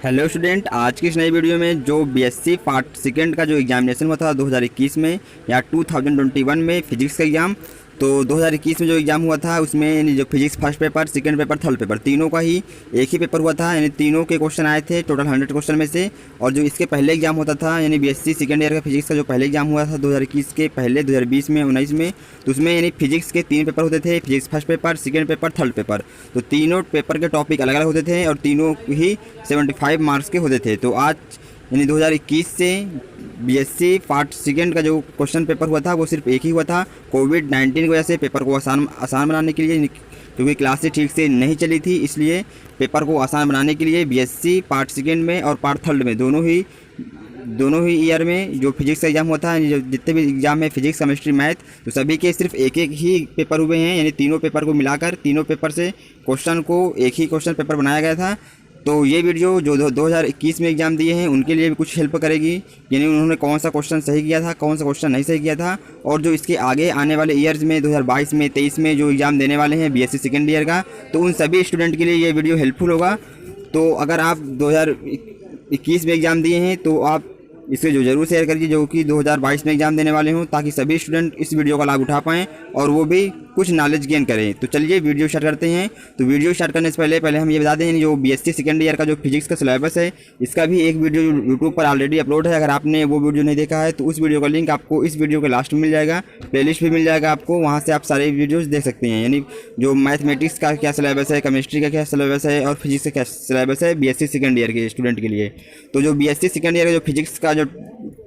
Hello student, आज की इस नई वीडियो में जो बीएससी पार्ट सेकंड का जो एग्जामिनेशन हुआ था 2021 में या 2021 में फिजिक्स का एग्ज़ाम। तो 2021 में जो एग्ज़ाम हुआ था उसमें यानी जो physics first paper, second paper, third paper तीनों का ही एक ही पेपर हुआ था। यानी तीनों के क्वेश्चन आए थे टोटल 100 क्वेश्चन में से। और जो इसके पहले एग्जाम होता था यानी बीएससी सेकंड ईयर का फिजिक्स का जो पहले एग्जाम हुआ था 2021 के पहले 2020 में 19 में, तो उसमें यानी फिजिक्स के 3 पेपर होते थे, physics first paper, second paper, third paper. तो तीनों पेपर के टॉपिक अलग अलग होते थे और तीनों ही 75 मार्क्स के होते थे। तो आज यानी 2021 से बीएससी पार्ट सेकंड का जो क्वेश्चन पेपर हुआ था वो सिर्फ एक ही हुआ था। कोविड-19 की वजह से पेपर को आसान बनाने के लिए, क्योंकि क्लासेस ठीक से नहीं चली थी, इसलिए पेपर को आसान बनाने के लिए बीएससी पार्ट सेकंड में और पार्ट थर्ड में दोनों ही ईयर में जो फिजिक्स का एग्ज़ाम होता है, जो जितने भी एग्ज़ाम है फिजिक्स, केमिस्ट्री, मैथ, तो सभी के सिर्फ एक एक ही पेपर हुए हैं। यानी तीनों पेपर को मिलाकर तीनों पेपर से क्वेश्चन को एक ही क्वेश्चन पेपर बनाया गया था। तो ये वीडियो जो 2021 में एग्ज़ाम दिए हैं उनके लिए भी कुछ हेल्प करेगी, यानी उन्होंने कौन सा क्वेश्चन सही किया था, कौन सा क्वेश्चन नहीं सही किया था, और जो इसके आगे आने वाले ईयर्स में 2022 में 23 में जो एग्ज़ाम देने वाले हैं बीएससी सेकेंड ईयर का, तो उन सभी स्टूडेंट के लिए ये वीडियो हेल्पफुल होगा। तो अगर आप 2021 में एग्ज़ाम दिए हैं तो आप इसे जो ज़रूर शेयर करिए जो कि 2022 में एग्ज़ाम देने वाले हों, ताकि सभी स्टूडेंट इस वीडियो का लाभ उठा पाएँ और वो भी कुछ नॉलेज गेन करें। तो चलिए वीडियो स्टार्ट करते हैं। तो वीडियो स्टार्ट करने से पहले हम ये बता दें, जो बीएससी सेकंड ईयर का जो फिजिक्स का सिलेबस है इसका भी एक वीडियो यूट्यूब पर ऑलरेडी अपलोड है। अगर आपने वो वीडियो नहीं देखा है तो उस वीडियो का लिंक आपको इस वीडियो के लास्ट में मिल जाएगा, प्लेलिस्ट भी मिल जाएगा आपको, वहाँ से आप सारे वीडियोज़ देख सकते हैं। यानी जो मैथमेटिक्स का क्या सिलेबस है, केमिस्ट्री का क्या सिलेबस है और फिजिक्स का क्या सिलेबस है बीएससी सेकंड ईयर के स्टूडेंट के लिए। तो जो बीएससी सेकंड ईयर का जो फिजिक्स का जो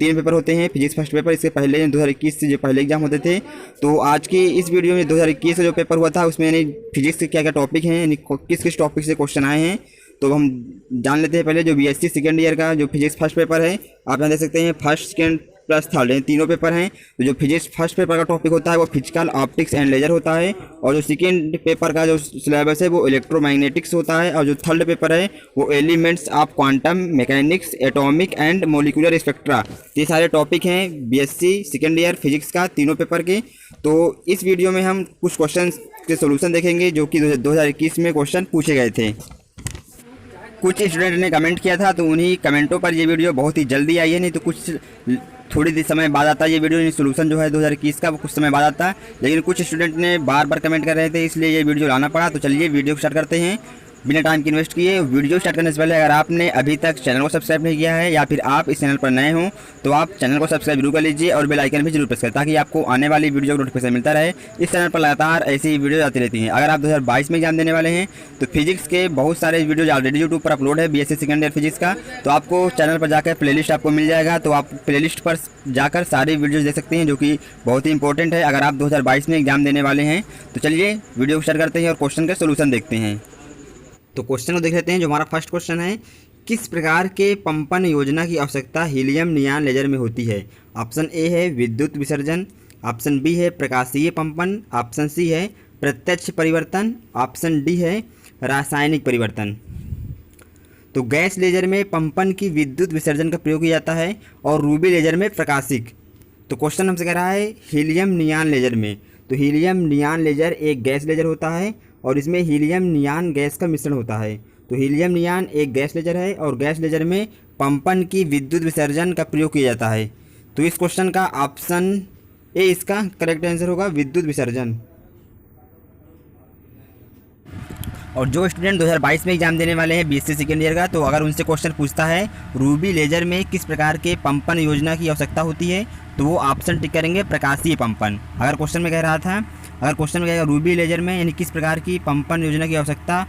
3 पेपर होते हैं, फिजिक्स फर्स्ट पेपर, इसके पहले 2021 से जो पहले एग्जाम होते थे, तो आज की इस वीडियो में 2021 का जो पेपर हुआ था उसमें यानी फिजिक्स के क्या क्या टॉपिक हैं, यानी किस किस टॉपिक से क्वेश्चन आए हैं, तो हम जान लेते हैं। पहले जो बीएससी सेकंड ईयर का जो फिजिक्स फर्स्ट पेपर है, आप यहाँ देख सकते हैं फर्स्ट, सेकंड प्लस थर्ड हैं, तीनों पेपर हैं। तो जो फिजिक्स फर्स्ट पेपर का टॉपिक होता है वो फिजिकल, ऑप्टिक्स एंड लेजर होता है, और जो सेकंड पेपर का जो सिलेबस है वो इलेक्ट्रोमैग्नेटिक्स होता है, और जो थर्ड पेपर है वो elements of quantum mechanics, atomic and molecular spectra. ये सारे टॉपिक हैं बीएससी सेकंड ईयर फिजिक्स का तीनों पेपर के। तो इस वीडियो में हम कुछ क्वेश्चन के सोल्यूशन देखेंगे जो कि 2021 में क्वेश्चन पूछे गए थे। कुछ स्टूडेंट ने कमेंट किया था तो उन्हीं कमेंटों पर ये वीडियो बहुत ही जल्दी आई है, नहीं तो कुछ थोड़ी देर समय बाद आता है ये वीडियो। सोल्यूशन जो है 2021 का वो कुछ समय बाद आता है, लेकिन कुछ स्टूडेंट ने बार बार कमेंट कर रहे थे, इसलिए ये वीडियो लाना पड़ा। तो चलिए वीडियो स्टार्ट करते हैं बिना टाइम की इन्वेस्ट किए। वीडियो स्टार्ट करने से पहले अगर आपने अभी तक चैनल को सब्सक्राइब नहीं किया है या फिर आप इस चैनल पर नए हों तो आप चैनल को सब्सक्राइब जरूर कर लीजिए और बेल आइकन भी जरूर प्रेस करें, ताकि आपको आने वाली वीडियो का नोटिफिकेशन मिलता रहे। इस चैनल पर लगातार ऐसी वीडियो आती रहती हैं। अगर आप 2022 में एग्जाम देने वाले हैं तो फिजिक्स के बहुत सारे वीडियो ऑलरेडी यूट्यूब पर अपलोड है बीएससी सेकंड ईयर फिजिक्स का, तो आपको चैनल पर जाकर प्लेलिस्ट आपको मिल जाएगा, तो आप प्लेलिस्ट पर जाकर सारी वीडियोज़ देख सकते हैं जो कि बहुत ही इंपॉर्टेंट है अगर आप 2022 में एग्जाम देने वाले हैं। तो चलिए वीडियो स्टार्ट करते हैं और क्वेश्चन के सोल्यूशन देखते हैं। तो क्वेश्चन को देख लेते हैं। जो हमारा फर्स्ट क्वेश्चन है, किस प्रकार के पंपन योजना की आवश्यकता हीलियम नियान लेजर में होती है? ऑप्शन ए है विद्युत विसर्जन, ऑप्शन बी है प्रकाशीय पंपन, ऑप्शन सी है प्रत्यक्ष परिवर्तन, ऑप्शन डी है रासायनिक परिवर्तन। तो गैस लेजर में पंपन की विद्युत विसर्जन का प्रयोग किया जाता है और रूबी लेजर में प्रकाशिक। तो क्वेश्चन हमसे कह रहा है हीलियम नियान लेजर में। तो हीलियम नियान लेजर एक गैस लेजर होता है और इसमें हीलियम नियान गैस का मिश्रण होता है। तो हीलियम नियान एक गैस लेजर है और गैस लेजर में पंपन की विद्युत विसर्जन का प्रयोग किया जाता है। तो इस क्वेश्चन का ऑप्शन ए इसका करेक्ट आंसर होगा, विद्युत विसर्जन। और जो स्टूडेंट 2022 में एग्जाम देने वाले हैं बीएससी सेकेंड ईयर का, तो अगर उनसे क्वेश्चन पूछता है रूबी लेजर में किस प्रकार के पंपन योजना की आवश्यकता होती है, तो वो ऑप्शन टिक करेंगे प्रकाशीय पंपन। अगर क्वेश्चन में कहेगा रूबी लेजर में यानी किस प्रकार की पंपन योजना की आवश्यकता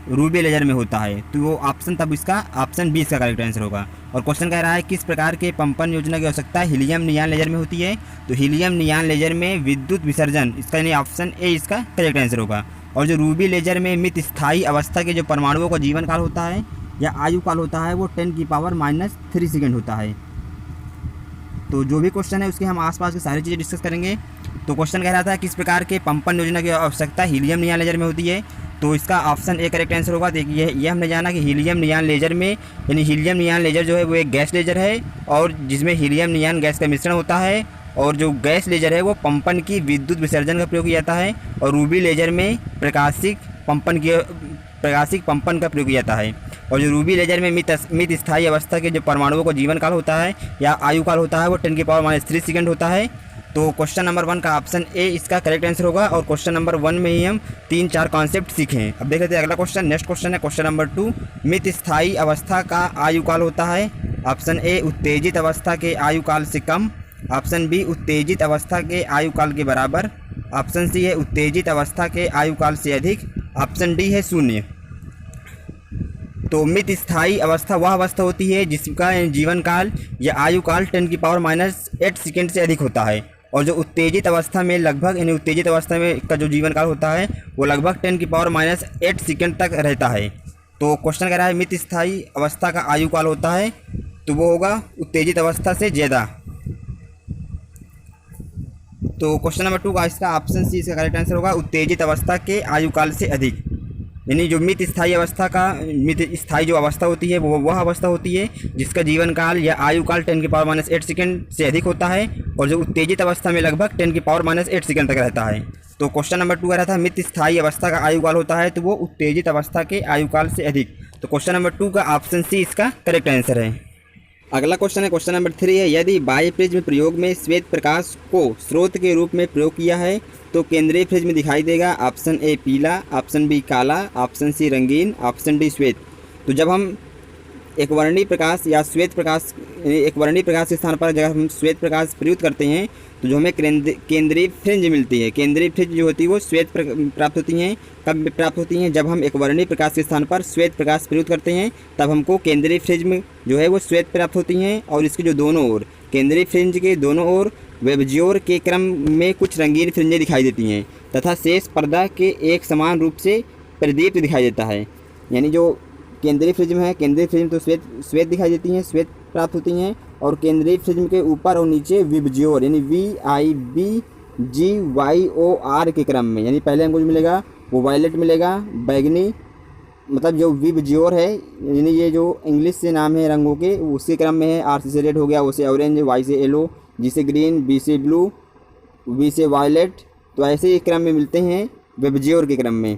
रूबी लेजर में होता है, तो वो ऑप्शन तब इसका ऑप्शन बी इसका करेक्ट आंसर होगा। और क्वेश्चन कह रहा है किस प्रकार के पंपन योजना की आवश्यकता हीलियम नियान लेजर में होती है, तो हीलियम नियान लेजर में विद्युत विसर्जन, इसका यानी ऑप्शन ए इसका करेक्ट आंसर होगा। और जो रूबी लेजर में मित स्थायी अवस्था के जो परमाणुओं का जीवन काल होता है या आयु काल होता है वो 10⁻³ सेकेंड होता है। तो जो भी क्वेश्चन है उसके हम आसपास की सारी चीज़ें डिस्कस करेंगे। तो क्वेश्चन कह रहा था किस प्रकार के पंपन योजना की आवश्यकता हीलियम नियान लेजर में होती है, तो इसका ऑप्शन ए करेक्ट आंसर होगा। देखिए ये हमने जाना कि हीलियम नियान लेजर में यानी हीलियम नियान लेजर जो है वो एक गैस लेजर है और जिसमें हीलियम नियान गैस का मिश्रण होता है, और जो गैस लेजर है वो पंपन की विद्युत विसर्जन का प्रयोग किया जाता है, और रूबी लेजर में प्रकाशिक पंपन का प्रयोग किया जाता है। और जो रूबी लेजर में मित स्थायी अवस्था के जो परमाणुओं का जीवन काल होता है या आयु काल होता है वो 10⁻³ सेकेंड होता है। तो क्वेश्चन नंबर 1 का ऑप्शन ए इसका करेक्ट आंसर होगा और क्वेश्चन नंबर 1 में ही हम 3-4 कॉन्सेप्ट सीखे हैं। अब देख लेते हैं अगला क्वेश्चन। नेक्स्ट क्वेश्चन है क्वेश्चन नंबर 2, मित स्थायी अवस्था का आयु काल होता है। ऑप्शन ए उत्तेजित अवस्था के आयु काल से कम, ऑप्शन बी उत्तेजित अवस्था के आयु काल के बराबर, ऑप्शन सी है उत्तेजित अवस्था के आयु काल से अधिक, ऑप्शन डी है 0। तो मित स्थायी अवस्था वह अवस्था होती है जिसका जीवन काल या आयु काल 10⁻8 सेकेंड से अधिक होता है। और जो उत्तेजित अवस्था में लगभग यानी उत्तेजित अवस्था में का जो जीवन काल होता है वो लगभग 10⁻8 सेकेंड तक रहता है। तो क्वेश्चन कह रहा है मित स्थायी अवस्था का आयु काल होता है तो वो होगा उत्तेजित अवस्था से ज़्यादा। तो क्वेश्चन नंबर 2 का इसका ऑप्शन सी इसका करेक्ट आंसर होगा उत्तेजित अवस्था के आयु काल से अधिक। यानी जो मित स्थायी अवस्था का मित स्थायी जो अवस्था होती है वो वह अवस्था होती है जिसका जीवन काल या आयु काल 10⁻8 सेकेंड से अधिक होता है और जो उत्तेजित अवस्था में लगभग 10⁻8 सेकेंड तक रहता है। तो क्वेश्चन नंबर 2 कह रहा था मित स्थायी अवस्था का आयु काल होता है तो वो उत्तेजित अवस्था के आयु काल से अधिक। तो क्वेश्चन नंबर 2 का ऑप्शन सी इसका करेक्ट आंसर है। अगला क्वेश्चन है क्वेश्चन नंबर 3 है, यदि बाह्य प्रिज्म प्रयोग में श्वेत प्रकाश को स्रोत के रूप में प्रयोग किया है तो केंद्रीय प्रिज्म दिखाई देगा। ऑप्शन ए पीला, ऑप्शन बी काला, ऑप्शन सी रंगीन, ऑप्शन डी श्वेत। तो जब हम एक वर्णीय प्रकाश या श्वेत प्रकाश एक वर्णीय प्रकाश के स्थान पर जब हम श्वेत प्रकाश प्रयुक्त करते हैं तो जो हमें केंद्रीय फ्रिंज मिलती है, केंद्रीय फ्रिंज जो होती है वो श्वेत प्राप्त होती हैं। कब प्राप्त होती हैं? जब हम एक वर्णीय प्रकाश के स्थान पर श्वेत प्रकाश प्रयुक्त करते हैं तब हमको केंद्रीय फ्रिंज जो है वो श्वेत प्राप्त होती हैं। और इसके जो दोनों ओर केंद्रीय फ्रिंज के दोनों ओर वेबजियोर के क्रम में कुछ रंगीन फ्रिंजें दिखाई देती हैं तथा शेष पर्दा के एक समान रूप से प्रदीप्त दिखाई देता है। यानी जो केंद्रीय प्रिज्म है, केंद्रीय प्रिज्म तो श्वेत दिखाई देती हैं, श्वेत प्राप्त होती हैं। और केंद्रीय प्रिज्म के ऊपर और नीचे विबजियोर यानी VIBGYOR के क्रम में, यानी पहले हमको जो मिलेगा वो वायलेट मिलेगा, बैगनी, मतलब जो विबजियोर है यानी ये जो इंग्लिश से नाम है रंगों के उसके क्रम में है। R से रेड हो गया, O से ऑरेंज, Y से येलो, G से ग्रीन, B से ब्लू, V से वायलेट। तो ऐसे ही क्रम में मिलते हैं विबजियोर के क्रम में।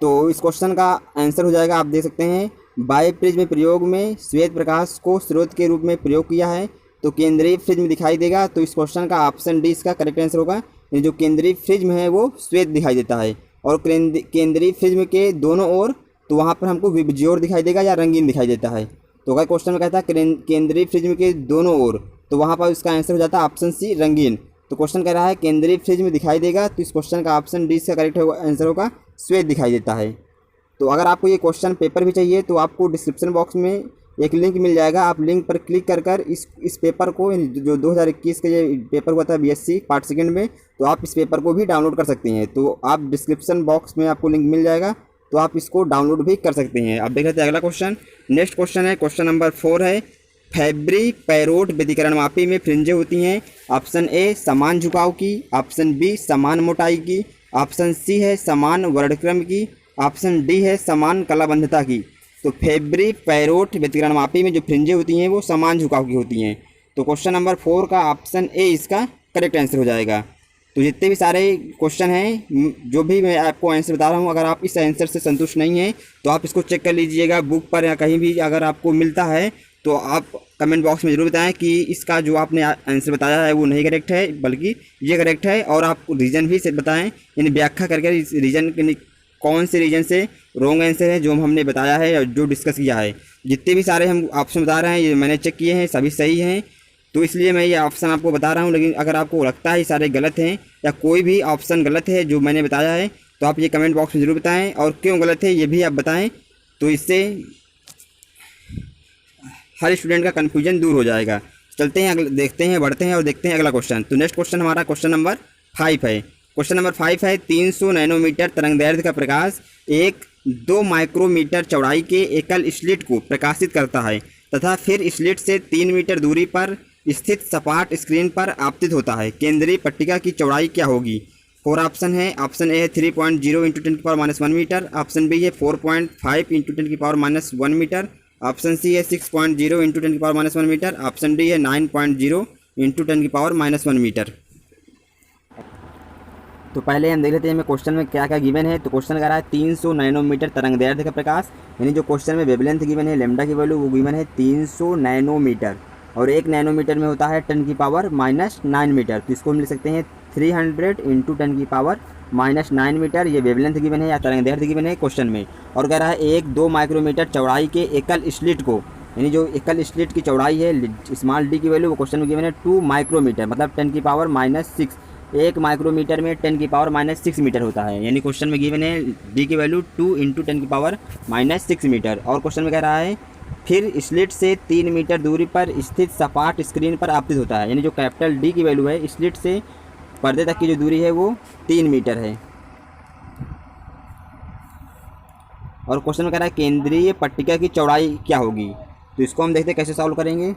तो इस क्वेश्चन का आंसर हो जाएगा, आप देख सकते हैं बाह्य प्रिज्म प्रयोग में श्वेत प्रकाश को स्रोत के रूप में प्रयोग किया है तो केंद्रीय प्रिज्म दिखाई देगा। तो इस क्वेश्चन का ऑप्शन डी इसका करेक्ट आंसर होगा। जो केंद्रीय प्रिज्म है वो श्वेत दिखाई देता है और केंद्रीय प्रिज्म के दोनों ओर तो वहाँ पर हमको विबजियोर दिखाई देगा या रंगीन दिखाई देता है। तो अगर क्वेश्चन में कहता है केंद्रीय प्रिज्म के दोनों ओर तो वहाँ पर इसका आंसर हो जाता है ऑप्शन सी रंगीन। तो क्वेश्चन कह रहा है केंद्रीय प्रिज्म दिखाई देगा तो इस क्वेश्चन का ऑप्शन डी इसका करेक्ट आंसर होगा श्वेत दिखाई देता है। तो अगर आपको ये क्वेश्चन पेपर भी चाहिए तो आपको डिस्क्रिप्शन बॉक्स में एक लिंक मिल जाएगा, आप लिंक पर क्लिक कर इस पेपर को जो 2021 का ये पेपर हुआ था BSc पार्ट सेकंड में, तो आप इस पेपर को भी डाउनलोड कर सकते हैं। तो आप डिस्क्रिप्शन बॉक्स में आपको लिंक मिल जाएगा तो आप इसको डाउनलोड भी कर सकते हैं। अब देख लेते हैं अगला क्वेश्चन। नेक्स्ट क्वेश्चन है क्वेश्चन नंबर 4 है, फैब्री पैरोट व्यतिकरण मापी में फ्रिंजें होती हैं। ऑप्शन ए समान झुकाव की, ऑप्शन बी समान मोटाई की, ऑप्शन सी है समान वर्णक्रम की, ऑप्शन डी है समान कलाबंधता की। तो फैब्री पैरोट व्यतिकरण मापी में जो फ्रिंजें होती हैं वो समान झुकाव की होती हैं। तो क्वेश्चन नंबर 4 का ऑप्शन ए इसका करेक्ट आंसर हो जाएगा। तो जितने भी सारे क्वेश्चन हैं जो भी मैं आपको आंसर बता रहा हूँ, अगर आप इस आंसर से संतुष्ट नहीं हैं तो आप इसको चेक कर लीजिएगा बुक पर या कहीं भी अगर आपको मिलता है तो आप कमेंट बॉक्स में ज़रूर बताएं कि इसका जो आपने आंसर बताया है वो नहीं करेक्ट है बल्कि ये करेक्ट है। और आप रीज़न भी से बताएं, यानी व्याख्या करके इस रीज़न कौन से रीजन से रॉन्ग आंसर है जो हमने बताया है और जो डिस्कस किया है। जितने भी सारे हम ऑप्शन बता रहे हैं ये मैंने चेक किए हैं, सभी सही हैं, तो इसलिए मैं ये ऑप्शन आपको बता रहा हूँ। लेकिन अगर आपको लगता है ये सारे गलत हैं या कोई भी ऑप्शन गलत है जो मैंने बताया है तो आप ये कमेंट बॉक्स में ज़रूर बताएं और क्यों गलत है ये भी आप बताएं। तो इससे हर स्टूडेंट का कन्फ्यूजन दूर हो जाएगा। चलते हैं देखते हैं, बढ़ते हैं और देखते हैं अगला क्वेश्चन। तो नेक्स्ट क्वेश्चन हमारा क्वेश्चन नंबर 5 है। क्वेश्चन नंबर 5 है, 300 नैनोमीटर तरंगदैर्घ्य का प्रकाश 2 माइक्रोमीटर चौड़ाई के एकल स्लिट को प्रकाशित करता है तथा फिर स्लिट से 3 मीटर दूरी पर स्थित सपाट स्क्रीन पर आपतित होता है। केंद्रीय पट्टिका की चौड़ाई क्या होगी? 4 ऑप्शन है। ऑप्शन ए है 3.0 × 10⁻⁻1 मीटर, ऑप्शन बी है 4.5 × 10⁻⁻1 मीटर, ऑप्शन सी है 6.0 × 10⁻⁻1 मीटर, ऑप्शन डी है 9.0 × 10⁻⁻1 मीटर। तो पहले हम देख लेते हैं हमें क्वेश्चन में क्या क्या गिवन है। तो क्वेश्चन कह रहा है 300 नैनोमीटर तरंगदैर्ध्य का प्रकाश, यानी जो क्वेश्चन में वेवलेंथ गिवन है लेमडा की वैल्यू वो गिवन है 300 नैनोमीटर, और 1 नैनोमीटर में होता है 10 की पावर -9 मीटर। तो इसको हम लिख सकते हैं 300 इंटू 10 की पावर -9 मीटर। ये वेवलेंथ गिवन है या तरंगदैर्ध्य गिवन है क्वेश्चन में। और कह रहा है 1-2 माइक्रोमीटर चौड़ाई के एकल स्लिट को, यानी जो एकल स्लिट की चौड़ाई है स्मॉल डी की वैल्यू वो क्वेश्चन में गिवन है 2 माइक्रोमीटर, मतलब 10 की पावर -6। 1 माइक्रोमीटर में 10 की पावर -6 मीटर होता है, यानी क्वेश्चन में गिवन है डी की वैल्यू 2 इंटू 10 की पावर -6 मीटर। और क्वेश्चन में कह रहा है फिर स्लिट से 3 मीटर दूरी पर स्थित सपाट स्क्रीन पर आपतित होता है, यानी जो कैपिटल डी की वैल्यू है स्लिट से पर्दे तक की जो दूरी है वो 3 मीटर है। और क्वेश्चन में कह रहा है केंद्रीय पट्टिका की चौड़ाई क्या होगी। तो इसको हम देखते हैं कैसे सॉल्व करेंगे।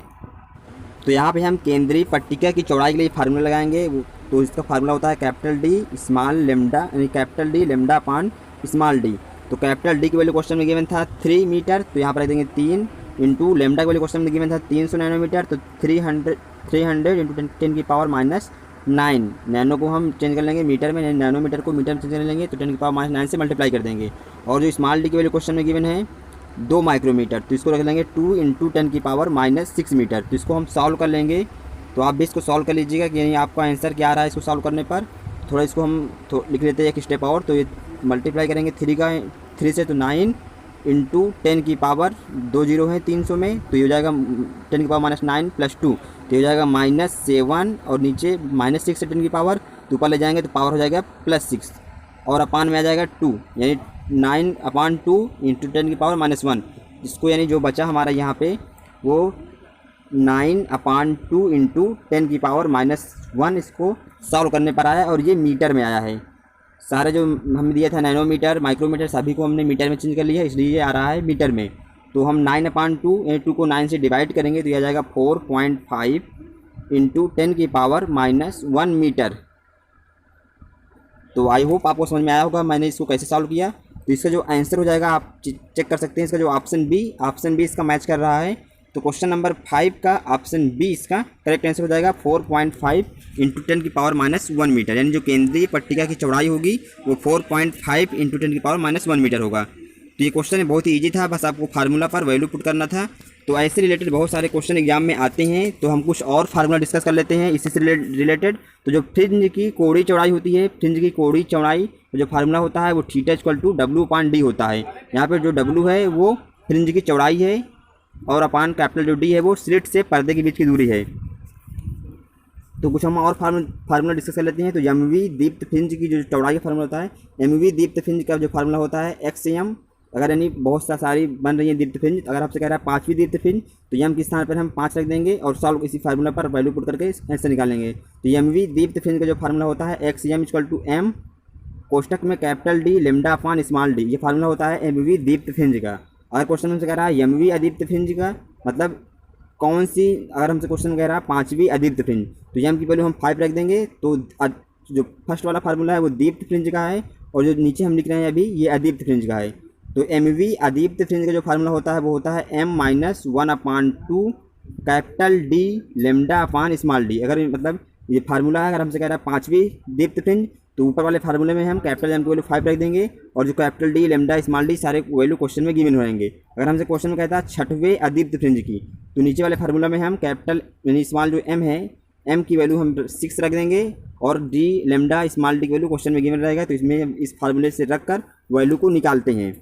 तो यहाँ पे हम केंद्रीय पट्टिका की चौड़ाई के लिए फार्मूला लगाएंगे। तो इसका फार्मूला होता है कैपिटल डी स्मॉल लेमडा, यानी कैपिटल डी लेमडा अपान स्मॉल डी। तो कैपिटल डी की वैल्यू क्वेश्चन में गिवन था 3 मीटर, तो यहाँ पर रख देंगे 3 इंटू लेमडा की वैल्यू क्वेश्चन में गिवन था 300 नैनोमीटर, तो 300 इंटू 10 की पावर -9। नैनो को हम चेंज कर लेंगे मीटर में, नैनोमीटर को मीटर में चेंज कर लेंगे, तो 10 की पावर -9 से मल्टीप्लाई कर देंगे। और जो स्मॉल डी की वैल्यू क्वेश्चन में गिवन है 2 माइक्रोमीटर, तो इसको रख लेंगे 2 इंटू 10 की पावर -6 मीटर। तो इसको हम सॉल्व कर लेंगे। तो आप भी इसको सॉल्व कर लीजिएगा कि यानी आपका आंसर क्या आ रहा है इसको सॉल्व करने पर। थोड़ा इसको हम लिख लेते हैं एक स्टेप और। तो ये मल्टीप्लाई करेंगे 3 से, तो 9 इंटू 10 की पावर 2 जीरो है 300 में, तो ये हो जाएगा 10 की पावर -9 + 2, तो ये हो जाएगा -7, और नीचे -6 से 10 की पावर तो ऊपर ले जाएंगे तो पावर हो जाएगा +6, और अपान में आ जाएगा 2, यानी 9/2 इंटू 10 की पावर -1। इसको यानी जो बचा हमारा यहाँ पे वो 9/2 इंटू 10 की पावर -1 इसको सॉल्व करने पर आया, और ये मीटर में आया है। सारे जो हमने दिया था नैनोमीटर माइक्रोमीटर सभी को हमने मीटर में चेंज कर लिया है, इसलिए ये आ रहा है मीटर में। तो हम 9/2 यानी 2 को 9 से डिवाइड करेंगे तो यह आ जाएगा 4.5 इंटू 10 की पावर -1 मीटर। तो आई होप आपको समझ में आया होगा मैंने इसको कैसे सॉल्व किया। तो इसका जो आंसर हो जाएगा आप चेक कर सकते हैं, इसका जो ऑप्शन बी इसका मैच कर रहा है। तो क्वेश्चन नंबर 5 का ऑप्शन बी इसका करेक्ट आंसर हो जाएगा 4.5 इंटू 10 की पावर -1 मीटर, यानी जो केंद्रीय पट्टिका की चौड़ाई होगी वो 4.5 इंटू 10 की पावर -1 मीटर होगा। तो ये क्वेश्चन बहुत ही ईजी था, बस आपको फार्मूला पर वैल्यू पुट करना था। तो ऐसे रिलेटेड बहुत सारे क्वेश्चन एग्जाम में आते हैं, तो हम कुछ और फार्मूला डिस्कस कर लेते हैं इसी से रिलेटेड। तो जो फ्रिंज की कोड़ी चौड़ाई होती है, फ्रिंज की कोड़ी चौड़ाई जो फार्मूला होता है वो थीटा = W/D होता है। यहाँ पर जो W है वो फ्रिंज की चौड़ाई है, और अपान कैपिटल जो डी है वो स्लिट से पर्दे के बीच की दूरी है। तो कुछ हम और फार्मूला डिस्कस कर लेते हैं। तो एमवी दीप्त फ्रिंज की जो चौड़ाई का फार्मूला होता है, एमवी दीप्त फ्रिंज का जो फार्मूला होता है XM। अगर यानी बहुत सारी बन रही है दीप्त फ्रिंज, अगर आपसे कह रहा है 5वीं दीप्त फ्रिंज, तो एम के स्थान पर हम 5 रख देंगे और सॉल्व इसी फार्मूला पर वैल्यू पुट करके आंसर निकालेंगे। तो एमवी दीप्त फ्रिंज का जो फार्मूला होता है XM = M कोष्टक में कैपिटल डी लेमडा अपान स्मॉल डी, ये फार्मूला होता है एमवी दीप्त फ्रिंज का। अगर क्वेश्चन हमसे कह रहा है एमवी अदीप्त फ्रिंज का मतलब कौन सी, अगर हमसे क्वेश्चन कह रहा है 5वीं अदीप्त फ्रिंज, तो एम की वैल्यू हम 5 रख देंगे। तो जो फर्स्ट वाला फार्मूला है वो दीप्त फ्रिंज का है, और जो नीचे हम लिख रहे हैं अभी ये अदीप्त फ्रिंज का है। तो एमवी अदीप्त फ्रिंज का जो फार्मूला होता है वो होता है M-1/2 कैपिटल डी लेमडा अपान स्मॉल डी। अगर मतलब ये फार्मूला है, अगर हमसे कह रहा है 5वीं दीप्त फ्रिंज, तो ऊपर वाले फार्मूले में हम कैपिटल एम की वैल्यू 5 रख देंगे, और जो capital D lambda small D सारे वैल्यू क्वेश्चन में गिवन होंगे। अगर हमसे क्वेश्चन में कहता है 6वें अदीप्त फ्रिंज की, तो नीचे वाले फार्मूला में हम कैपिटल यानी स्मॉल जो एम है, एम की वैल्यू हम 6 रख देंगे, और डी लेमडा स्मॉल डी की वैल्यू क्वेश्चन में गिवन रहेगा, तो इसमें हम इस फार्मूले से रख कर वैल्यू को निकालते हैं।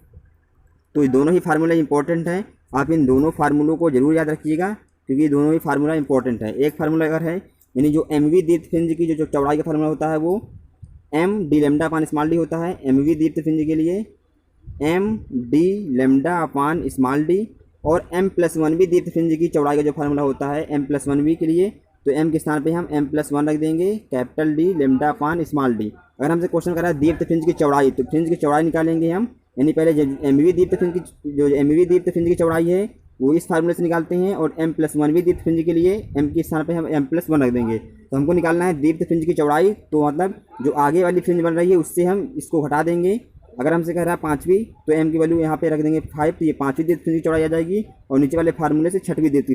तो ये दोनों ही फार्मूले इंपॉर्टेंट हैं, आप इन दोनों फार्मूलों को जरूर याद रखिएगा, क्योंकि दोनों ही फार्मूला इंपॉर्टेंट है। एक फार्मूला अगर है यानी जो एमवी दीप्त फ्रिंज की जो चौड़ाई का फार्मूला होता है वो M डी लेमडा अपान स्मॉल डी होता है एमवी दीप्त फ्रिंज के लिए, M डी लेमडा अपान स्मॉल डी, और M+1 भी दीप्त फ्रिंज की चौड़ाई का जो फार्मूला होता है M+1 भी के लिए, तो M के स्थान पे हम M+1 रख देंगे कैपिटल डी लेमडा अपान स्मॉल डी। अगर हमसे क्वेश्चन कर रहा है दीप्त फ्रिंज की चौड़ाई, तो फ्रिंज की चौड़ाई निकालेंगे हम, यानी पहले एमवी दीप्त फ्रिंज की जो एमवी दीप्त फ्रिंज की चौड़ाई है वो इस फार्मूले से निकालते हैं, और M+1 भी दीप्त फ्रिंज के लिए M के स्थान पे हम M+1 रख देंगे। तो हमको निकालना है दीप्त फ्रिंज की चौड़ाई, तो मतलब जो आगे वाली फ्रिंज बन रही है उससे हम इसको हटा देंगे। अगर हमसे कह रहा है 5वीं, तो M की वैल्यू यहाँ पे रख देंगे 5, तो ये 5वीं दीप्त फ्रिंज की चौड़ाई आ जाएगी, और नीचे वाले फार्मूले से 6वीं दीप्त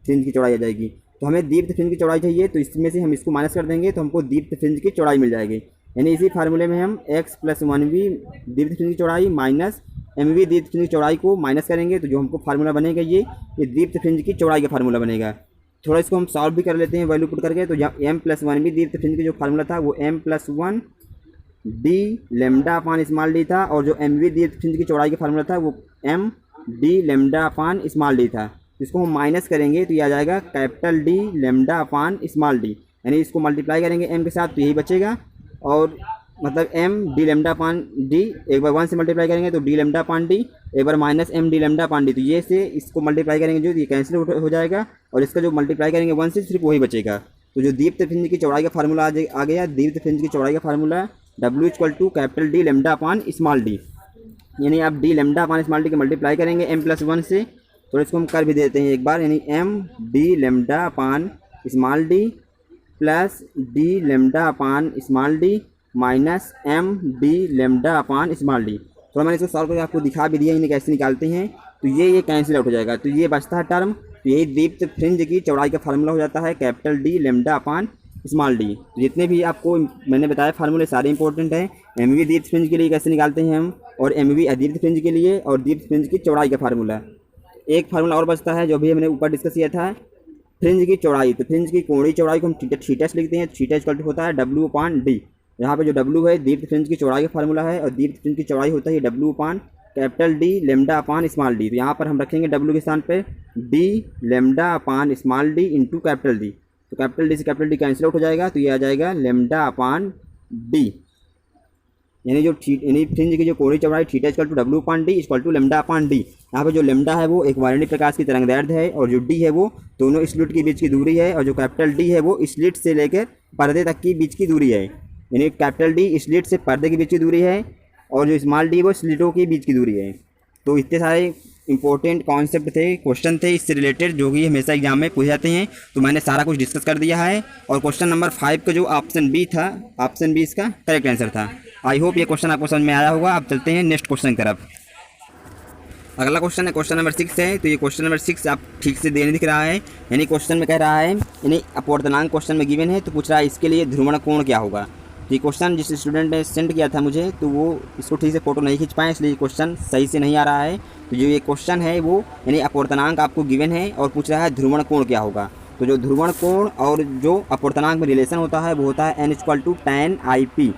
फ्रिंज की चौड़ाई आ जाएगी। तो हमें दीप्त फ्रिंज की चौड़ाई चाहिए, तो इसमें से हम इसको माइनस कर देंगे, तो हमको दीप्त फ्रिंज की चौड़ाई मिल जाएगी। यानी इसी फार्मूले में हम x प्लस 1v दीप्त की चौड़ाई माइनस mv दीप्त की चौड़ाई को माइनस करेंगे, तो जो हमको फार्मूला बनेगा ये दीप्त फ्रिंज की चौड़ाई का फार्मूला बनेगा। थोड़ा इसको हम सॉल्व भी कर लेते हैं वैल्यू पुट करके। तो यहाँ m प्लस 1v दीप्त फ्रिंज की जो फार्मूला था वो m प्लस 1 d लेमडा अपान स्मॉल डी था, और जो mv दीप्त फ्रिंज की चौड़ाई का फार्मूला था वो m d लेमडा अपान स्मॉल डी था। इसको हम माइनस करेंगे तो ये आ जाएगा कैपिटल D लेमडा अपान स्मॉल डी, यानी इसको मल्टीप्लाई करेंगे m के साथ तो यही बचेगा, और मतलब m d लेमडा अपान d, एक बार 1 से मल्टीप्लाई करेंगे तो d लेमडा अपान d, एक बार माइनस m d लेमडा अपान d, तो ये से इसको मल्टीप्लाई करेंगे जो ये कैंसिल हो जाएगा, और इसका जो मल्टीप्लाई करेंगे 1 से सिर्फ वही बचेगा। तो जो दीप्त फ्रिंज की चौड़ाई का फार्मूला आ गया, दीप्त फ्रिंज की चौड़ाई का formula W equal to capital D lambda upon small D, यानी आप d लेमडा अपान स्मॉल डी के मल्टीप्लाई करेंगे m प्लस 1 से, तो इसको हम कर भी देते हैं एक बार, यानी m d लेमडा अपान small D plus d lambda अपान small D minus m d lambda अपान स्मॉल डी। थोड़ा मैंने इसको सॉल्व करके आपको दिखा भी दिया इन्हें कैसे निकालते हैं। तो ये कैंसिल आउट हो जाएगा, तो ये बचता है टर्म, तो यही दीप्त फ्रिंज की चौड़ाई का फार्मूला हो जाता है कैपिटल D लेमडा अपान स्मॉल डी। जितने भी आपको मैंने बताया फार्मूले सारे इंपॉर्टेंट हैं। mv दीप्त फ्रिंज के लिए कैसे निकालते हैं हम, और mv अदीप्त फ्रिंज के लिए, और दीप्त फ्रिंज की चौड़ाई का फार्मूला। एक फार्मूला और बचता है जो भी हमने ऊपर डिस्कस किया था, फ्रिंज की चौड़ाई। तो फ्रिंज की कोणीय चौड़ाई को हम थीटा से लिखते हैं, थीटा इक्वल टू होता है W अपान डी। यहाँ पे जो W है दीप्त फ्रिंज की चौड़ाई का फार्मूला है, और दीप्त फ्रिंज की चौड़ाई होता है W अपान कैपिटल D लेमडा अपान स्मॉल डी। तो यहाँ पर हम रखेंगे W के स्थान पे D लेमडा अपान small D into capital D। तो कैपिटल D से कैपिटल D कैंसिल आउट हो जाएगा, तो ये आ जाएगा लेमडा अपान D, यानी जो यानी फ्रिंज की जो कोणीय चौड़ाई theta equal to W upon D equal to lambda upon D. यहाँ पे जो लेमडा है वो एक वायरणीय प्रकाश की तरंगदैर्ध्य है, और जो D है वो दोनों स्लिट के बीच की दूरी है, और जो कैपिटल D है वो स्लिट से लेकर पर्दे तक की बीच की दूरी है, यानी कैपिटल D स्लिट से पर्दे के बीच की दूरी है, और जो स्मॉल d वो स्लिटों के बीच की दूरी है। तो इतने सारे इंपॉर्टेंट कॉन्सेप्ट थे, क्वेश्चन थे इससे रिलेटेड, जो कि हमेशा एग्जाम में पूछे जाते हैं। तो मैंने सारा कुछ डिस्कस कर दिया है, और क्वेश्चन नंबर 5 का जो ऑप्शन बी था, ऑप्शन बी इसका करेक्ट आंसर था। आई होप ये क्वेश्चन आपको समझ में आया होगा। अब चलते हैं नेक्स्ट क्वेश्चन की तरफ। अगला क्वेश्चन है क्वेश्चन नंबर 6 है। तो ये क्वेश्चन नंबर 6 आप ठीक से देने दिख रहा है, यानी क्वेश्चन में कह रहा है, यानी अपवर्तनांक क्वेश्चन में गिवन है, तो पूछ रहा है इसके लिए ध्रुवण कोण क्या होगा। तो ये क्वेश्चन जिस स्टूडेंट ने सेंड किया था मुझे, तो वो इसको ठीक से फोटो नहीं खींच पाए, इसलिए क्वेश्चन सही से नहीं आ रहा है। तो जो ये क्वेश्चन है वो यानी अपवर्तनांक आपको गिवन है, और पूछ रहा है ध्रुवण कोण क्या होगा। तो जो ध्रुवण कोण और जो अपवर्तनांक में रिलेशन होता है वो होता है n equal to tan IP।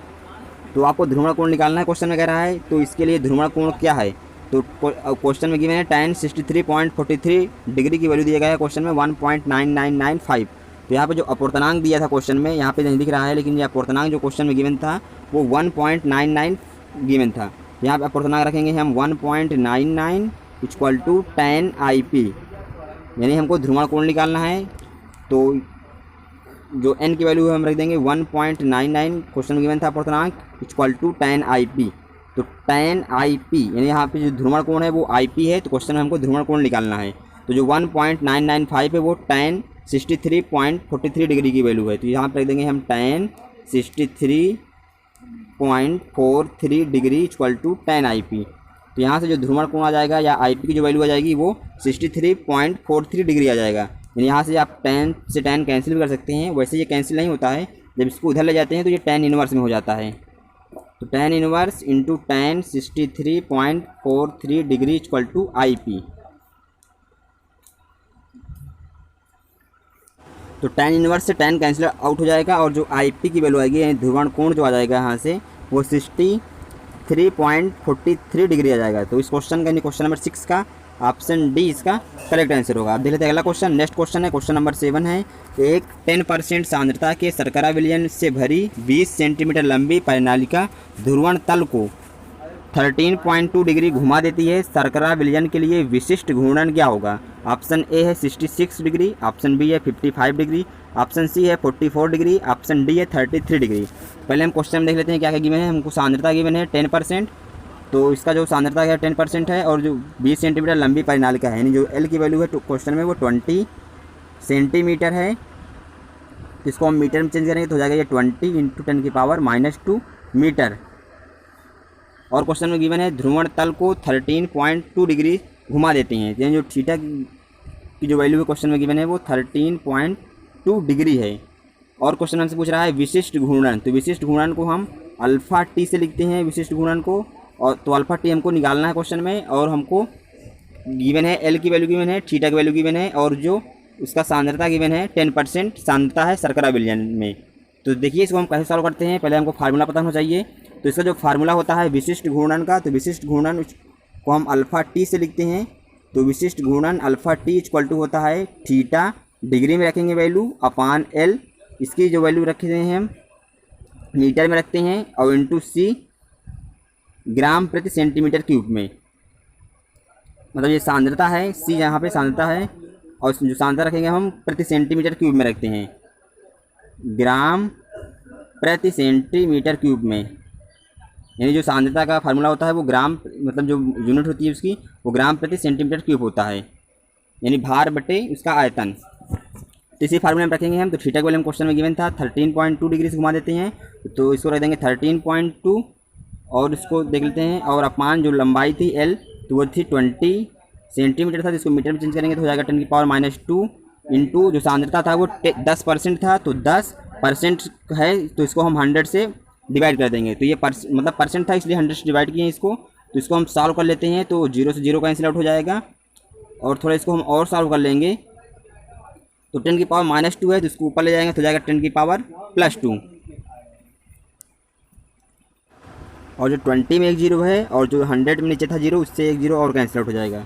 तो आपको ध्रुवण कोण निकालना है, क्वेश्चन में कह रहा है। तो इसके लिए ध्रुवण कोण क्या है, तो क्वेश्चन में गिवन है tan 63.43 डिग्री की वैल्यू दिया गया है क्वेश्चन में 1.9995। तो यहाँ पे जो अपवर्तनांक दिया था क्वेश्चन में, यहाँ पे नहीं दिख रहा है, लेकिन ये अपवर्तनांक जो क्वेश्चन में गिवन था वो 1.99 गिवन था। यहाँ पे अपवर्तनांक रखेंगे हम 1.99 इक्वल टू tan IP, यानी हमको ध्रुवण कोण निकालना है। तो जो n की वैल्यू है हम रख देंगे 1.99, क्वेश्चन में गिवन था अपवर्तनांक इक्वल टू tan IP। तो tan IP यानी यहाँ पे जो ध्रुवण कोण है वो IP है, तो क्वेश्चन में हमको ध्रुवण कोण निकालना है। तो जो 1.995 है वो tan 63.43 डिग्री की वैल्यू है, तो यहाँ पर रख देंगे हम tan 63.43 degree equal to tan IP। तो यहाँ से जो ध्रुवण कोण आ जाएगा या IP की जो वैल्यू आ जाएगी वो 63.43 डिग्री आ जाएगा। यानी यहाँ से आप tan से tan कैंसिल भी कर सकते हैं, वैसे ये कैंसिल नहीं होता है, जब इसको उधर ले जाते हैं तो ये tan इनवर्स में हो जाता है। तो tan inverse into tan 63.43 degree equal to IP। तो tan इनवर्स से tan कैंसिल आउट हो जाएगा, और जो IP की वैल्यू आएगी यानी ध्रुवण कोण जो आ जाएगा यहाँ से वो 63.43 डिग्री आ जाएगा। तो इस क्वेश्चन का यानी क्वेश्चन नंबर 6 का ऑप्शन डी इसका करेक्ट आंसर होगा। अब देख लेते हैं अगला क्वेश्चन। नेक्स्ट क्वेश्चन है क्वेश्चन नंबर 7 है। एक 10% सांद्रता के शर्करा विलयन से भरी 20 सेंटीमीटर लंबी परिनालिका ध्रुवण तल को 13.2 डिग्री घुमा देती है। शर्करा विलयन के लिए विशिष्ट घूर्णन क्या होगा। ऑप्शन ए है 66 डिग्री, ऑप्शन बी है 55 डिग्री, ऑप्शन सी है 44 डिग्री, ऑप्शन डी है 33 डिग्री। पहले हम क्वेश्चन में देख लेते हैं क्या क्या गिवन है। हमको सांद्रता गिवन है 10%, तो इसका जो सांद्रता है 10% है, और जो 20 सेंटीमीटर लंबी परिनालिका है यानी जो एल की वैल्यू है क्वेश्चन में वो 20 सेंटीमीटर है। तो इसको हम मीटर में चेंज करेंगे तो हो जाएगा ये 20 इंटू 10⁻⁻² मीटर। और क्वेश्चन में गिवन है ध्रुवण तल को 13.2 डिग्री घुमा देते हैं, यानी जो थीटा की जो वैल्यू है क्वेश्चन में गिवन है वो 13.2 डिग्री है। और क्वेश्चन हमसे पूछ रहा है विशिष्ट घूर्णन, तो विशिष्ट घूर्णन को हम अल्फ़ा टी से लिखते हैं विशिष्ट घूर्णन को, और तो अल्फ़ा टी हमको निकालना है क्वेश्चन में, और हमको गिवन है एल की वैल्यू गिवन है, थीटा की वैल्यू गिवन है, और जो उसका सांद्रता गिवन है 10% सांद्रता है शर्करा विलयन में। तो देखिए इसको हम कैसे सॉल्व करते हैं। पहले हमको फार्मूला पता होना चाहिए। तो इसका जो फार्मूला होता है विशिष्ट घूर्णन का, तो विशिष्ट घूर्णन को हम अल्फ़ा टी से लिखते हैं। तो विशिष्ट घूर्णन अल्फ़ा टी इक्वल टू होता है थीटा, डिग्री में रखेंगे वैल्यू, अपान एल, इसकी जो वैल्यू रखते हैं हम मीटर में रखते हैं, और इंटू सी ग्राम प्रति सेंटीमीटर क्यूब में। मतलब ये सांद्रता है, सी यहाँ पे सांद्रता है, और जो सांद्रता रखेंगे हम प्रति सेंटीमीटर क्यूब में रखते हैं, ग्राम प्रति सेंटीमीटर क्यूब में। यानी जो सांद्रता का फार्मूला होता है वो ग्राम, मतलब जो यूनिट होती है उसकी वो ग्राम प्रति सेंटीमीटर क्यूब होता है, यानी भार बटे उसका आयतन। तो इसी फार्मूले में रखेंगे हम। तो थीटा के वैल्यू क्वेश्चन में गिवन था 13.2 डिग्री से घुमा देते हैं, तो इसको रख देंगे 13.2, और इसको देख लेते हैं। और अपान जो लंबाई थी एल, तो वो थी 20 सेंटीमीटर था, जिसको मीटर में चेंज करेंगे तो हो जाएगा 10⁻⁻2 इंटू जो सांद्रता था वो 10% था, तो 10% है, तो इसको हम 100 से डिवाइड कर देंगे। तो ये मतलब परसेंट था इसलिए 100 से डिवाइड किए इसको। तो इसको हम सॉल्व कर लेते हैं, तो 0 से 0 कैंसिल आउट हो जाएगा, और थोड़ा इसको हम और सॉल्व कर लेंगे। तो 10⁻⁻2 है, तो इसको ऊपर ले जाएंगे तो जाएगा 10⁻+2, और जो 20 में एक 0 है, और जो 100 में नीचे था 0, उससे एक 0 और कैंसिल आउट हो जाएगा।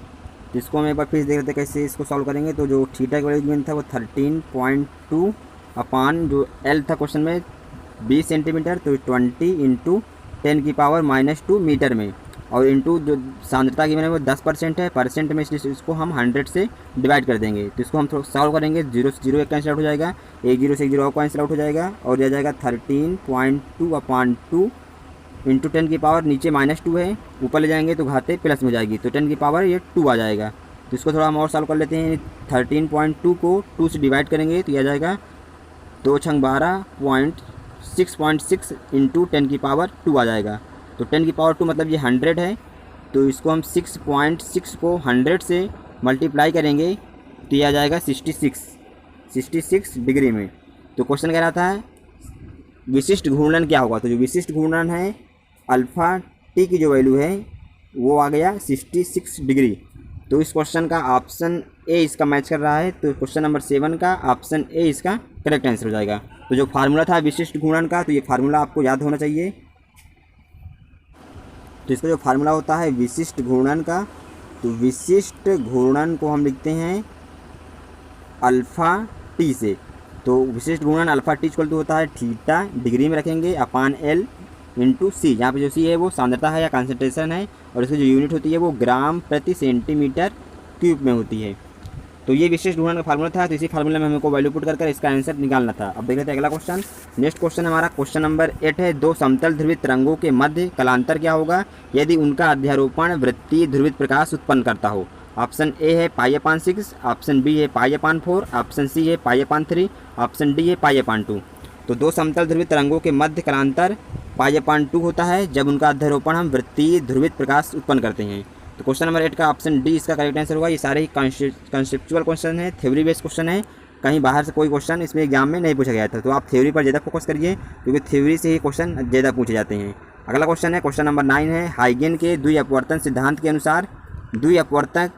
तो इसको हम एक बार फिर देख लेते हैं कैसे इसको सॉल्व करेंगे। तो जो थीटा का वैल्यू था वो 13.2 अपान जो एल था क्वेश्चन में 20 सेंटीमीटर, तो 20 इंटू 10⁻⁻2 मीटर में, और इंटू जो सांद्रता की मैंने वो 10% है, परसेंट में, इसलिए इसको हम 100 से डिवाइड कर देंगे। तो इसको हम थोड़ा सॉल्व करेंगे, 0 से 0 एक कैंसिल आउट हो जाएगा, एक 0 से एक 0 और कैंसिल आउट हो जाएगा, और यह जाएगा 13.2 अपान 2 इंटू 10 की पावर, नीचे -2 है, ऊपर ले जाएंगे तो घाते प्लस में हो जाएगी, तो 10 की पावर ये 2 आ जाएगा। तो इसको थोड़ा हम और सॉल्व कर लेते हैं। 13.2 को 2 से डिवाइड करेंगे तो यह आ जाएगा 2 छंग 12.6 इंटू 10 की पावर 2 आ जाएगा। तो 10 की पावर 2 मतलब ये 100 है, तो इसको हम 6.6 को 100 से मल्टीप्लाई करेंगे तो यह आ जाएगा 66 डिग्री में। तो क्वेश्चन कह रहा था विशिष्ट घूर्णन क्या होगा। तो जो विशिष्ट घूर्णन है अल्फ़ा टी की जो वैल्यू है वो आ गया 66 डिग्री। तो इस क्वेश्चन का ऑप्शन ए इसका मैच कर रहा है, तो क्वेश्चन नंबर 7 का ऑप्शन ए इसका करेक्ट आंसर हो जाएगा। तो जो फार्मूला था विशिष्ट घूर्णन का, तो ये फार्मूला आपको याद होना चाहिए। तो इसका जो फार्मूला होता है विशिष्ट घूर्णन का, तो विशिष्ट घूर्णन को हम लिखते हैं अल्फ़ा टी से। तो विशिष्ट घूर्णन अल्फ़ा टी इक्वल टू होता है थीटा, डिग्री में रखेंगे, अपान एल इंटू सी। यहाँ पे जो सी है वो सांद्रता है या कंसंट्रेशन है, और इसकी जो यूनिट होती है वो ग्राम प्रति सेंटीमीटर क्यूब में होती है। तो ये विशिष्ट घूर्णन का फार्मूला था। तो इसी फार्मूले में हमको वैल्यू पुट कर इसका आंसर निकालना था। अब देख लेते हैं अगला क्वेश्चन। नेक्स्ट क्वेश्चन हमारा क्वेश्चन नंबर 8 है। दो समतल ध्रुवित तरंगों के मध्य कलांतर क्या होगा यदि उनका अध्यारोपण वृत्तीय ध्रुवित प्रकाश उत्पन्न करता हो। ऑप्शन ए है π/6, ऑप्शन बी है π/4, ऑप्शन सी है π/3, ऑप्शन डी है π/2। तो दो समतल ध्रुवित तरंगों के मध्य कलांतर π/2 होता है जब उनका अध्यारोपण हम वृत्तीय ध्रुवित प्रकाश उत्पन्न करते हैं। तो क्वेश्चन नंबर 8 का ऑप्शन डी इसका करेक्ट आंसर होगा। ये सारे ही कॉन्सेप्चुअल क्वेश्चन है, थ्योरी बेस्ड क्वेश्चन है, कहीं बाहर से कोई क्वेश्चन इसमें एग्जाम में नहीं पूछा गया था। तो आप थ्योरी पर ज़्यादा फोकस करिए क्योंकि थ्योरी से ही क्वेश्चन ज़्यादा पूछे जाते हैं। अगला क्वेश्चन है क्वेश्चन नंबर 9 है। हाइगेन के द्विअपवर्तन सिद्धांत के अनुसार द्विअपवर्तक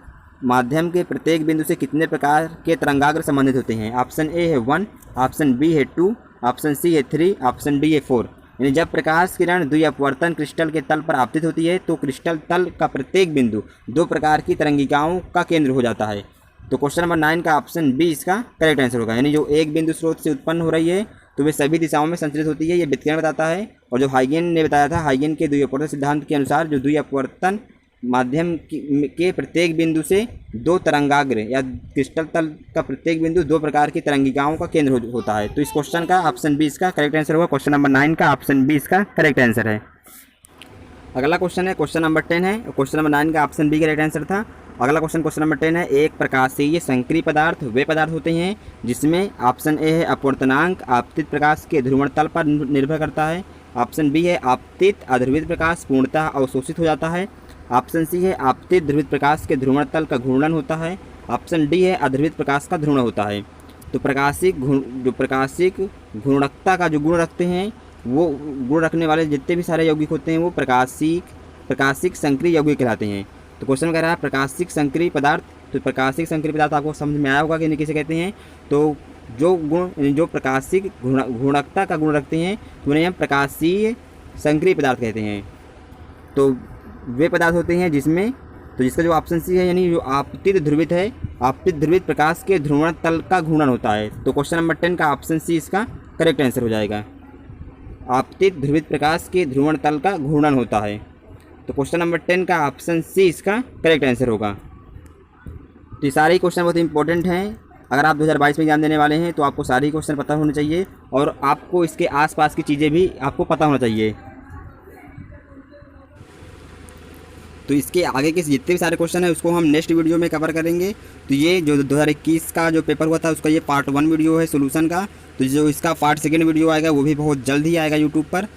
माध्यम के प्रत्येक बिंदु से कितने प्रकार के तरंगाग्र संबंधित होते हैं। ऑप्शन ए है 1, ऑप्शन बी है 2, ऑप्शन सी है 3, ऑप्शन डी है 4। यानी जब प्रकाश किरण द्विअपवर्तन क्रिस्टल के तल पर आपतित होती है तो क्रिस्टल तल का प्रत्येक बिंदु दो प्रकार की तरंगिकाओं का केंद्र हो जाता है। तो क्वेश्चन नंबर 9 का ऑप्शन बी इसका करेक्ट आंसर होगा। यानी जो एक बिंदु स्रोत से उत्पन्न हो रही है तो वे सभी दिशाओं में संचलित होती है, ये विकिरण बताता है। और जो हाइगेन ने बताया था, हाइगेन के द्विअपवर्तन सिद्धांत के अनुसार जो द्विअपवर्तन माध्यम के प्रत्येक बिंदु से दो तरंगाग्र या क्रिस्टल तल का प्रत्येक बिंदु दो प्रकार की तरंगिकाओं का केंद्र होता है। तो इस क्वेश्चन का ऑप्शन बी इसका करेक्ट आंसर होगा। क्वेश्चन नंबर 9 का ऑप्शन बी इसका करेक्ट आंसर है। अगला क्वेश्चन है क्वेश्चन नंबर 10 है। क्वेश्चन नंबर 9 का ऑप्शन बी करेक्ट आंसर था। अगला क्वेश्चन नंबर 10 है। एक प्रकाशीय संक्रिय पदार्थ वे पदार्थ होते हैं जिसमें ऑप्शन ए है अपवर्तनांक आपतित प्रकाश के ध्रुवण तल पर निर्भर करता है, ऑप्शन बी है आपतित अध्रुवित प्रकाश पूर्णतः अवशोषित हो जाता है, ऑप्शन सी है आपतित ध्रुवित प्रकाश के ध्रुवण तल का घूर्णन होता है, ऑप्शन डी है अध्रुवित प्रकाश का ध्रुवण होता है। तो प्रकाशिक घूर्णकता का जो गुण रखते हैं वो गुण रखने वाले जितने भी सारे यौगिक होते हैं वो प्रकाशिक संक्रिय यौगिक कहलाते हैं। तो क्वेश्चन कह रहा है प्रकाशिक संक्रिय पदार्थ। तो प्रकाशिक संक्रिय पदार्थ आपको समझ में आया होगा कि किसे कहते हैं। तो जो गुण जो प्रकाशिक गुणकता का गुण रखते हैं तो उन्हें हम प्रकाशीय संक्रिय पदार्थ कहते हैं। तो वे पदार्थ होते हैं जिसमें, तो जिसका जो ऑप्शन सी है यानी जो आपतित ध्रुवित है, आपतित ध्रुवित प्रकाश के ध्रुवण तल का घूर्णन होता है। तो क्वेश्चन नंबर 10 का ऑप्शन सी इसका करेक्ट आंसर हो जाएगा। आपतित ध्रुवित प्रकाश के ध्रुवण तल का घूर्णन होता है। तो क्वेश्चन नंबर 10 का ऑप्शन सी इसका करेक्ट आंसर होगा। तो ये सारे क्वेश्चन बहुत इंपॉर्टेंट हैं। अगर आप 2022 में एग्जाम देने वाले हैं तो आपको सारे क्वेश्चन पता होने चाहिए और आपको इसके आसपास की चीज़ें भी आपको पता होना चाहिए। तो इसके आगे के जितने भी सारे क्वेश्चन है उसको हम नेक्स्ट वीडियो में कवर करेंगे। तो ये जो 2021 का जो पेपर हुआ था उसका ये पार्ट 1 वीडियो है सोल्यूशन का। तो जो इसका पार्ट 2 वीडियो आएगा वो भी बहुत जल्द ही आएगा यूट्यूब पर।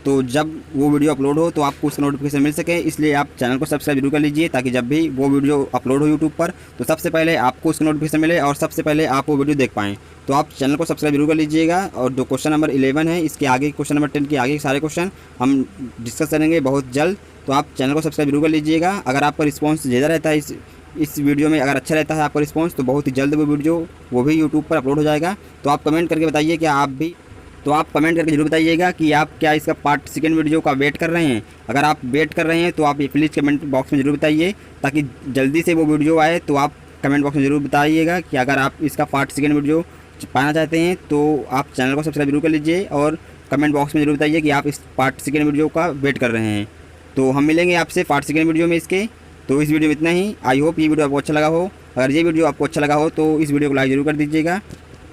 तो जब वो वीडियो अपलोड हो तो आपको उसका नोटिफिकेशन मिल सके, इसलिए आप चैनल को सब्सक्राइब जरूर कर लीजिए ताकि जब भी वो वीडियो अपलोड हो यूट्यूब पर तो सबसे पहले आपको उसका नोटिफिकेशन मिले और सबसे पहले आप वो वीडियो देख पाएँ। तो आप चैनल को सब्सक्राइब जरूर कर लीजिएगा। और जो क्वेश्चन नंबर 11 है इसके आगे क्वेश्चन नंबर 10 के आगे सारे क्वेश्चन हम डिस्कस करेंगे बहुत जल्द। तो आप चैनल को सब्सक्राइब जरूर कर लीजिएगा। अगर आपका रिस्पॉन्स ज़्यादा रहता है इस वीडियो में, अगर अच्छा रहता है आपका रिस्पॉन्स तो बहुत ही जल्द वो भी यूट्यूब पर अपलोड हो जाएगा। तो आप कमेंट करके बताइए कि आप कमेंट करके जरूर बताइएगा कि आप क्या इसका पार्ट 2 वीडियो का वेट कर रहे हैं। अगर आप वेट कर रहे हैं तो आप ये प्लीज़ कमेंट बॉक्स में ज़रूर बताइए ताकि जल्दी से वो वीडियो आए। तो आप कमेंट बॉक्स में ज़रूर बताइएगा कि अगर आप इसका पार्ट 2 वीडियो पाना चाहते हैं तो आप चैनल को सब्सक्राइब जरूर कर लीजिए और कमेंट बॉक्स में ज़रूर बताइए कि आप इस पार्ट 2 वीडियो का वेट कर रहे हैं। तो हम मिलेंगे आपसे पार्ट 2 वीडियो में इसके। तो इस वीडियो में इतना ही। आई होप ये वीडियो आपको अच्छा लगा हो। अगर ये वीडियो आपको अच्छा लगा हो तो इस वीडियो को लाइक जरूर कर दीजिएगा।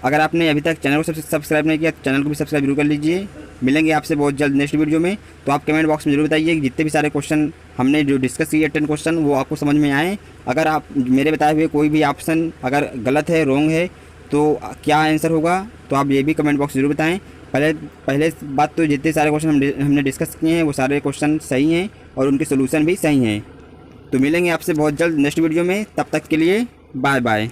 अगर आपने अभी तक चैनल को सब्सक्राइब नहीं किया तो चैनल को भी सब्सक्राइब जरूर कर लीजिए। मिलेंगे आपसे बहुत जल्द नेक्स्ट वीडियो में। तो आप कमेंट बॉक्स में जरूर बताइए कि जितने भी सारे क्वेश्चन हमने जो डिस्कस किए 10 क्वेश्चन वो आपको समझ में आए। अगर आप मेरे बताए हुए कोई भी ऑप्शन अगर गलत है, रॉन्ग है तो क्या आंसर होगा तो आप ये भी कमेंट बॉक्स जरूर बताएं। पहले बात तो जितने सारे क्वेश्चन हमने डिस्कस किए हैं वो सारे क्वेश्चन सही हैं और उनके सोल्यूशन भी सही हैं। तो मिलेंगे आपसे बहुत जल्द नेक्स्ट वीडियो में। तब तक के लिए बाय बाय।